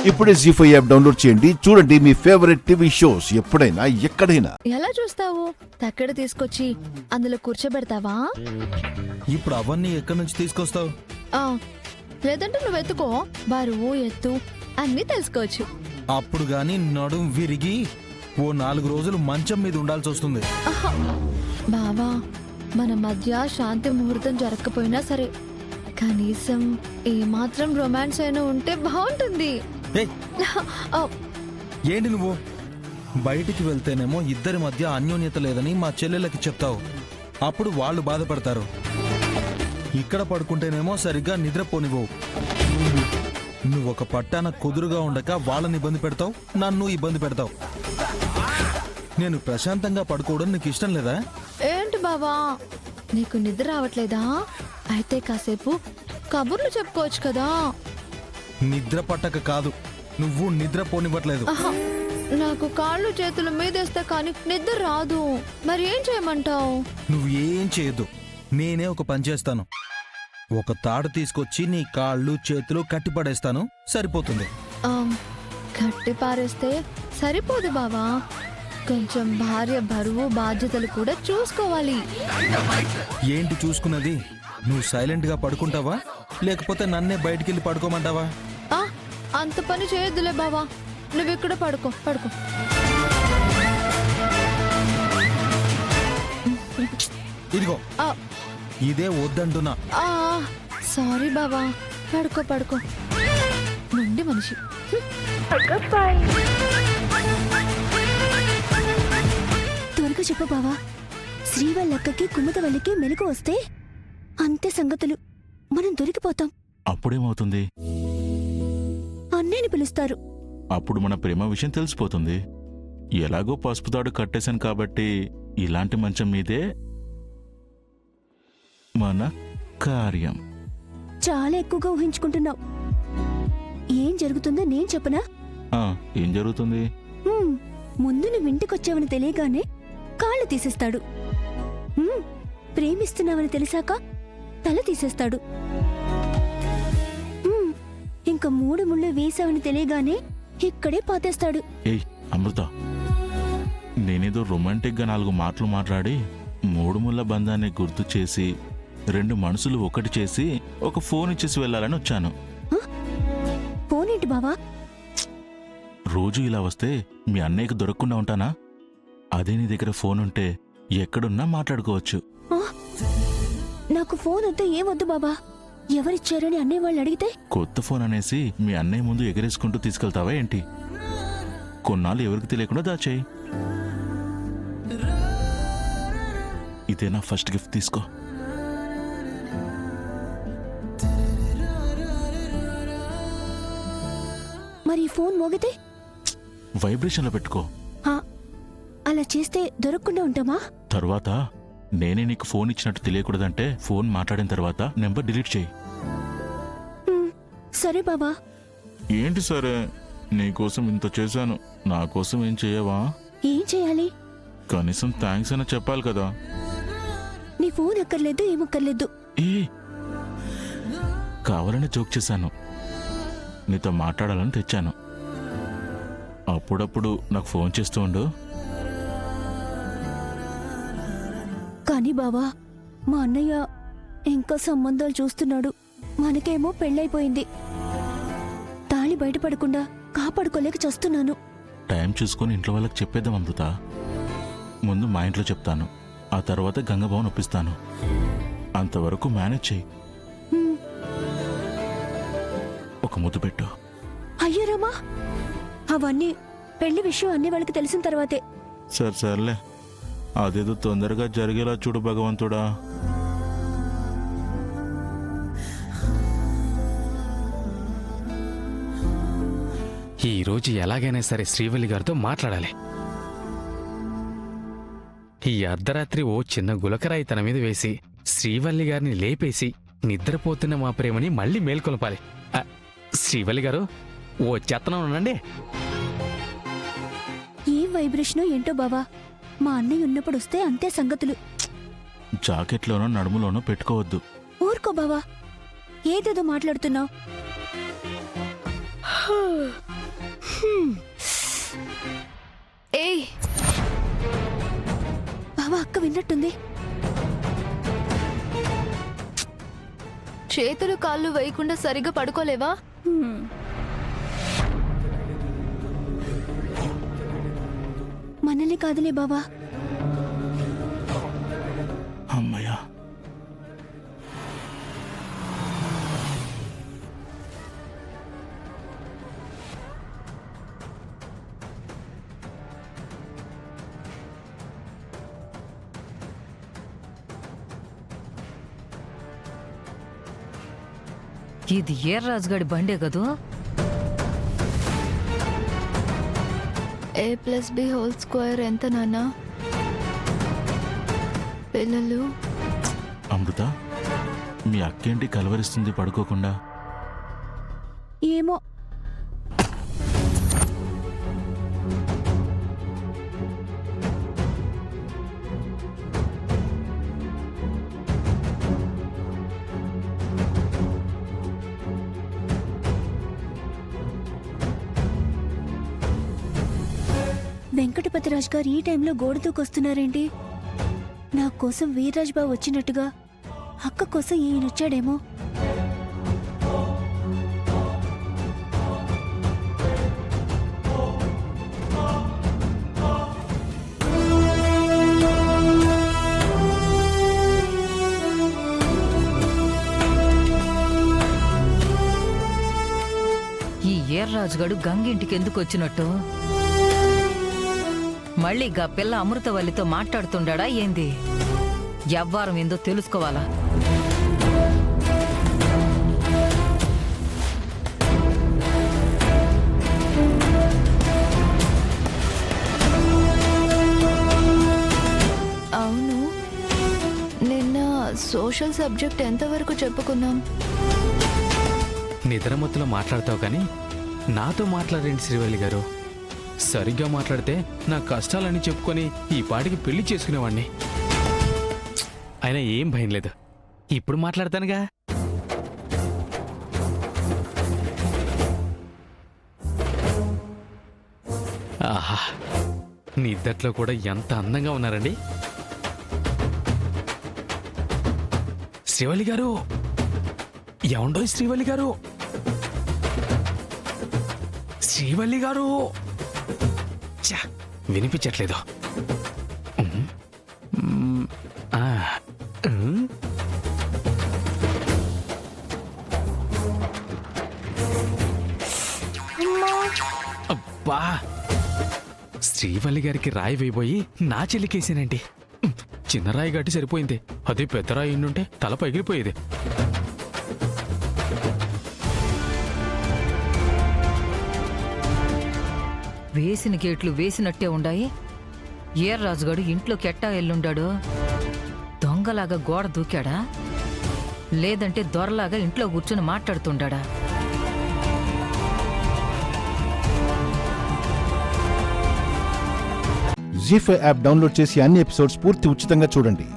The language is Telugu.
ఇప్పుడే జీ5 యాప్ డౌన్లోడ్ చేయండి. చూడండి మీ ఫేవరెట్ టీవీ షోస్ ఎప్పుడైనా ఎక్కడైనా. ఎలా చూస్తావు? తక్కడ తీసుకొచ్చి అందులో కూర్చోబెడతావా? ఇప్పుడు అవన్నీ ఎక్కడి నుంచి తీసుకొస్తావు? లేదంటే నువ్వు ఎత్తుకో, బరువు ఎత్తు అన్నీ తెలుసుకోవచ్చు. అప్పుడు గాని నడుం విరిగి ఓ 4 రోజులు మంచం మీద ఉండాల్సి వస్తుంది. బావా, మన మధ్య శాంతి ముహూర్తం జరగకపోయినా సరే కనీసం ఏమాత్రం రొమాన్స్ అయినా ఉంటే బాగుంటుంది. ఏంటి నువ్వు? బయటికి వెళ్తేనేమో ఇద్దరి మధ్య అన్యోన్యత లేదని మా చెల్లెళ్ళకి చెప్తావు, అప్పుడు వాళ్ళు బాధపడతారు. ఇక్కడ పడుకుంటేనేమో సరిగ్గా నిద్రపోనివ్వవు. నువ్వు ఒక పట్టాన కుదురుగా ఉండక వాళ్ళని ఇబ్బంది పెడతావు, నన్ను ఇబ్బంది పెడతావు. నేను ప్రశాంతంగా పడుకోవడం నీకు ఇష్టం లేదా? ఏంటి బావా, నీకు నిద్ర రావట్లేదా? అయితే కాసేపు కబుర్లు చెప్పుకోవచ్చు కదా. నిద్ర పట్టక కాదు, నువ్వు నిద్ర పోనివ్వట్లేదు. నాకు కాళ్ళు చేతుల మీదేస్తే కానీ నిద్ర రాదు. మరి ఏం చేయమంటావు? నువ్వు ఏం చేయొద్దు, నేనే ఒక పని చేస్తాను. ఒక తాడు తీసుకొచ్చి నీ కాళ్ళు చేతులు కట్టిపడేస్తాను, సరిపోతుంది. కట్టి పారేస్తే సరిపోదు బావా, కొంచెం భార్య బరువు బాధ్యతలు కూడా చూసుకోవాలి. ఏంటి చూసుకున్నది? నువ్వు సైలెంట్ గా పడుకుంటావా, లేకపోతే నన్నే బయటికెళ్ళి పడుకోమంటావా? అంత పని చేయొద్దులే బావా, నువ్వు ఇక్కడ పడుకో. ఇదిగో ఇదే వద్దంటున్నా. సారీ బావా, పడుకో. నుండి మనిషి. త్వరగా చెప్పు బావా, శ్రీవల్లక్కకి కుముదవల్లికి మెలకు వస్తే అంతే సంగతులు, మనం దొరికిపోతాం. అప్పుడేమవుతుంది? అన్నయ్యని పిలుస్తారు. అప్పుడు మన ప్రేమ విషయం తెలిసిపోతుంది. ఎలాగో పసుపు తాడు కట్టేశాను కాబట్టి ఇలాంటి మంచం మీదే మన కార్యం. చాలా ఎక్కువగా ఊహించుకుంటున్నావు. ఏం జరుగుతుందో నేను చెప్పనా? ఏం జరుగుతుంది? ముందు నువ్వు ఇంటికొచ్చావని తెలియగానే కాళ్ళు తీసేస్తాడు. ప్రేమిస్తున్నావని తెలిసాక తల తీసేస్తాడు. ఇంకా 3 ముళ్ళు వేసావని తెలియగానే ఇక్కడే పాతేస్తాడు. ఏయ్ అమృత, నేనేదో రొమాంటిక్ గా 4 మాటలు మాట్లాడి 3 ముళ్ళ బంధాన్ని గుర్తు చేసి 2 మనసులు ఒకటి చేసి ఒక ఫోన్ ఇచ్చేసి వెళ్ళాలని వచ్చాను. ఫోన్ ఏంటి బావా? రోజు ఇలా వస్తే మీ అన్నయ్యకి దొరకకుండా ఉంటానా? అదే నీ దగ్గర ఫోన్ ఉంటే ఎక్కడున్నా మాట్లాడుకోవచ్చు. నాకు ఫోన్ వద్దు, ఏమొద్దు బాబా. ఎవరిచ్చారని అన్నయ్య వాళ్ళు అడిగితే? కొత్త ఫోన్ అనేసి మీ అన్నయ్య ముందు ఎగరేసుకుంటూ తీసుకెళ్తావా ఏంటి? కొన్నాళ్ళు ఎవరికి తెలియకుండా దాచేయి. ఇదే నా ఫస్ట్ గిఫ్ట్, తీసుకో. మరి ఫోన్ మోగితే? వైబ్రేషన్లో పెట్టుకో. అలా చేస్తే దొరకకుండా ఉంటామా? తర్వాత నేనే నీకు ఫోన్ ఇచ్చినట్టు తెలియకూడదంటే ఫోన్ మాట్లాడిన తర్వాత నెంబర్ డిలీట్ చేయి. సరే బాబా. ఏంటి సరే? నీకోసం ఇంత చేశాను, నా కోసం ఏం చేయవా? ఏం చేయాలి? కనీసం థ్యాంక్స్ అయినా చెప్పాలి కదా. నీ ఫోన్ అక్కర్లేదు, ఏమక్కర్లేదు. కావాలని జోక్ చేశాను, నీతో మాట్లాడాలని తెచ్చాను. అప్పుడప్పుడు నాకు ఫోన్ చేస్తూ ఉండు. కానీ బావా, మా అన్నయ్య ఇంకా సంబంధాలు చూస్తున్నాడు. మనకేమో పెళ్ళైపోయింది. తాళి బయటపడకుండా కాపాడుకోలేక చస్తున్నాను. టైం చూసుకొని ఇంట్లో వాళ్ళకి చెప్పేద్దాం అమృత. ముందు మా ఇంట్లో చెప్తాను, ఆ తర్వాత గంగభవన్ ఒప్పిస్తాను. అంతవరకు మేనేజ్ చెయ్యి. ఒక ముద్దు పెట్టు. అయ్యో రామా, అవన్నీ పెళ్లి విషయం అన్ని వాళ్ళకి తెలిసిన తర్వాతే. సర్లే, అదేదో తొందరగా జరిగేలా చూడు భగవంతుడా. ఈరోజు ఎలాగైనా సరే శ్రీవల్లి గారితో మాట్లాడాలి. ఈ అర్ధరాత్రి ఓ చిన్న గులకరాయి తన మీద వేసి శ్రీవల్లి గారిని లేపేసి నిద్రపోతున్న మా ప్రేమని మళ్ళీ మేల్కొల్పాలి. శ్రీవల్లి గారు, ఓ చెత్తనం ఉండండి. ఏం వైబ్రేషనో ఏంటో బావా, మా అన్నయ్య ఉన్నప్పుడు వస్తే అంతే సంగతులు. జాకెట్లోనో నడుములోనో పెట్టుకోవద్దు. ఊరుకో బావా, ఏదేదో మాట్లాడుతున్నావు. ఉన్నట్టుంది. చేతులు కాళ్ళు వేయకుండా సరిగ్గా పడుకోలేవా? మనల్ని కాదులే బావా. అమ్మయ్యా. ఇది ఏర్రాజుగాడి బండే కదూ? a+b² ఎంత నాన్న? పిల్లలు అమృత, మీ అక్కేంటి కలవరిస్తుంది పడుకోకుండా? ఏమో. వెంకటపతిరాజు గారు ఈ టైంలో గోడ దూకొస్తున్నారేంటి? నా కోసం వీర్రాజ్ బాబు వచ్చినట్టుగా అక్క కోసం ఈయనొచ్చాడేమో. ఈ ఏర్రాజుగాడు గంగింటికి ఎందుకు వచ్చినట్టు? మళ్ళీ గా పిల్ల అమృతవల్లితో మాట్లాడుతుండా ఏంది? ఎవ్వారం ఏందో తెలుసుకోవాలా? అవును, నిన్న సోషల్ సబ్జెక్ట్ ఎంతవరకు చెప్పుకున్నాం? నిద్రమత్తులో మాట్లాడతావు కానీ నాతో మాట్లాడండి శ్రీవల్లి గారు. సరిగ్గా మాట్లాడితే నా కష్టాలని చెప్పుకొని ఈ పాటికి పెళ్లి చేసుకునేవాణ్ణి. అయినా ఏం భయం లేదు, ఇప్పుడు మాట్లాడతానుగా. ఆహా, నిద్దట్లో కూడా ఎంత అందంగా ఉన్నారండి శ్రీవల్లి గారు. ఏమండో శ్రీవల్లి గారు, శ్రీవల్లి గారు. ఛా, వినిపించట్లేదు. అబ్బా, శ్రీవల్లి గారికి రాయి వేయబోయి నా చెల్లికేసానండి. చిన్న రాయి గట్టి సరిపోయింది, అదే పెద్ద రాయి ఉండుంటే తల పగిలిపోయేది. వేసిన గేట్లు వేసినట్టే ఉండాయి. ఏర్రాజుగాడు ఇంట్లోకి ఎట్టా ఎల్లుండాడు? దొంగలాగా గోడ దూకాడా, లేదంటే దొరలాగా ఇంట్లో కూర్చొని మాట్లాడుతుండా? జీ5 యాప్ డౌన్లోడ్ చేసి అన్ని ఎపిసోడ్స్ పూర్తి ఉచితంగా చూడండి.